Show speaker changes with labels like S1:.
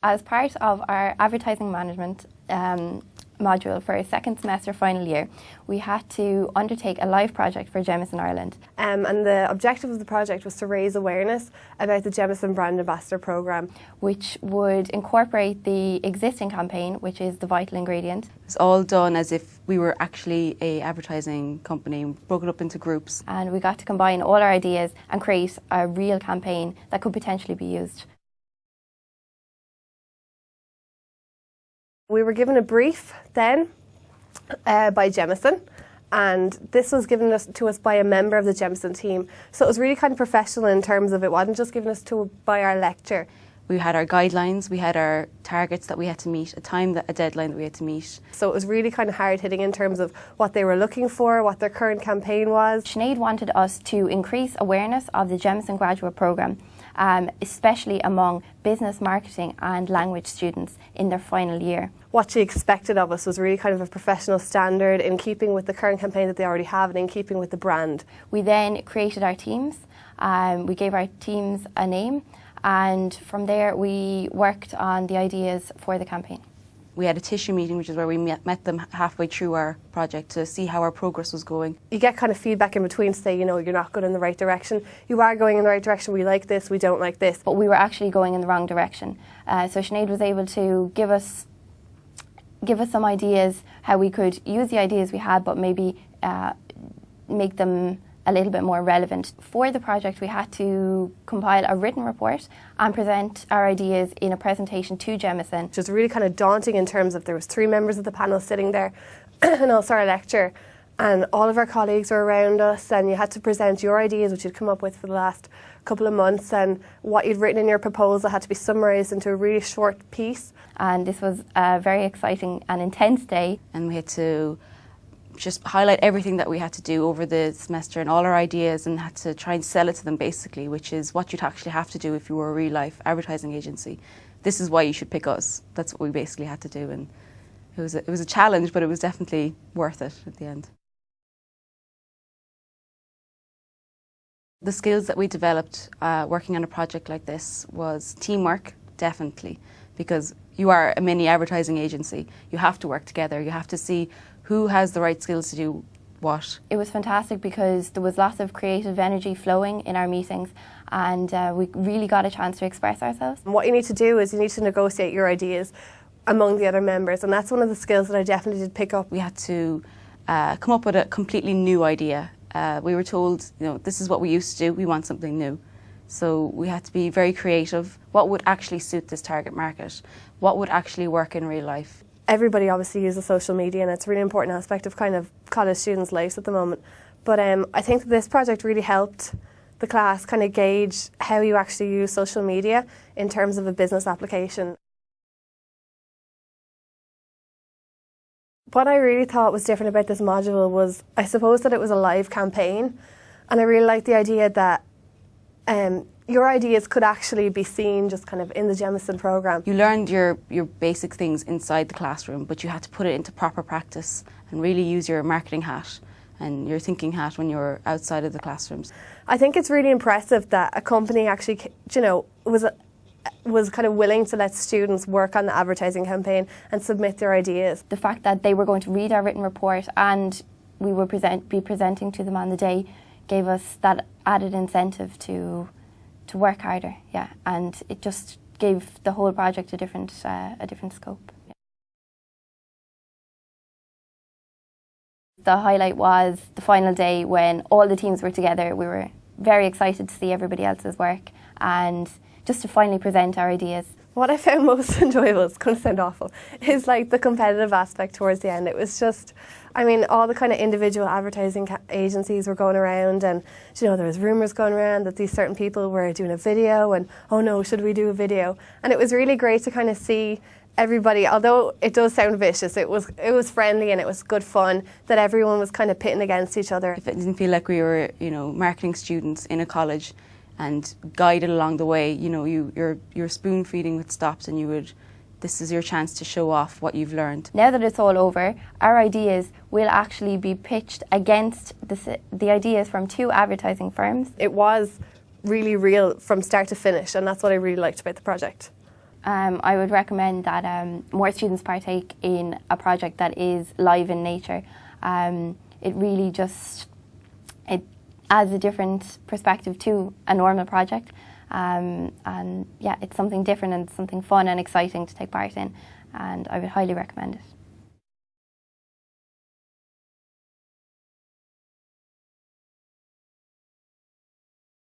S1: As part of our advertising management module for our second semester final year, we had to undertake a live project for Jameson Ireland.
S2: And the objective of the project was to raise awareness about the Jameson Brand Ambassador Programme,
S1: which would incorporate the existing campaign, which is the vital ingredient.
S3: It's all done as if we were actually a advertising company, broken up into groups.
S1: And we got to combine all our ideas and create a real campaign that could potentially be used.
S2: We were given a brief then by Jameson, and this was given to us by a member of the Jameson team. So it was really kind of professional in terms of it wasn't just given us by our lecturer.
S3: We had our guidelines, we had our targets that we had to meet, a deadline that we had to meet.
S2: So it was really kind of hard-hitting in terms of what they were looking for, what their current campaign was.
S1: Sinead wanted us to increase awareness of the Jameson graduate programme, especially among business, marketing and language students in their final year.
S2: What she expected of us was really kind of a professional standard in keeping with the current campaign that they already have and in keeping with the brand.
S1: We then created our teams. We gave our teams a name, and from there we worked on the ideas for the campaign.
S3: We had a tissue meeting, which is where we met them halfway through our project to see how our progress was going.
S2: You get kind of feedback in between to say, you know, you're not going in the right direction. You are going in the right direction. We like this, we don't like this.
S1: But we were actually going in the wrong direction. So Sinead was able to give us some ideas how we could use the ideas we had, but maybe make them a little bit more relevant. For the project, we had to compile a written report and present our ideas in a presentation to Jameson.
S2: Which was really kind of daunting in terms of there was 3 members of the panel sitting there and also our lecturer, and all of our colleagues were around us, and you had to present your ideas which you'd come up with for the last couple of months, and what you'd written in your proposal had to be summarised into a really short piece.
S1: And this was a very exciting and intense day.
S3: And we had to just highlight everything that we had to do over the semester and all our ideas, and had to try and sell it to them basically, which is what you'd actually have to do if you were a real life advertising agency. This is why you should pick us. That's what we basically had to do, and it was a challenge, but it was definitely worth it at the end. The skills that we developed working on a project like this was teamwork, definitely, because you are a mini advertising agency. You have to work together. You have to see who has the right skills to do what.
S1: It was fantastic because there was lots of creative energy flowing in our meetings, and we really got a chance to express ourselves.
S2: And what you need to do is you need to negotiate your ideas among the other members, and that's one of the skills that I definitely did pick up.
S3: We had to come up with a completely new idea. We were told, you know, this is what we used to do, we want something new. So we had to be very creative. What would actually suit this target market? What would actually work in real life?
S2: Everybody obviously uses social media, and it's a really important aspect of kind of college students' lives at the moment. But I think that this project really helped the class kind of gauge how you actually use social media in terms of a business application. What I really thought was different about this module was, I suppose, that it was a live campaign, and I really liked the idea that your ideas could actually be seen just kind of in the Jameson programme.
S3: You learned your basic things inside the classroom, but you had to put it into proper practice and really use your marketing hat and your thinking hat when you're outside of the classrooms.
S2: I think it's really impressive that a company actually, you know, was kind of willing to let students work on the advertising campaign and submit their ideas.
S1: The fact that they were going to read our written report and we would be presenting to them on the day gave us that added incentive to work harder, yeah, and it just gave the whole project a different scope. Yeah. The highlight was the final day when all the teams were together. We were very excited to see everybody else's work and just to finally present our ideas.
S2: What I found most enjoyable, it's going to sound awful, is like the competitive aspect towards the end. It was just, I mean, all the kind of individual advertising agencies were going around, and you know, there was rumours going around that these certain people were doing a video, and oh no, should we do a video? And it was really great to kind of see everybody, although it does sound vicious, it was friendly and it was good fun, that everyone was kind of pitting against each other.
S3: If it didn't feel like we were, you know, marketing students in a college and guided along the way, you know, you're spoon feeding with stops, and this is your chance to show off what you've learned.
S1: Now that it's all over, our ideas will actually be pitched against the ideas from 2 advertising firms.
S2: It was really real from start to finish, and that's what I really liked about the project.
S1: I would recommend that more students partake in a project that is live in nature. It really just it adds a different perspective to a normal project, and yeah, it's something different and something fun and exciting to take part in, and I would highly recommend it.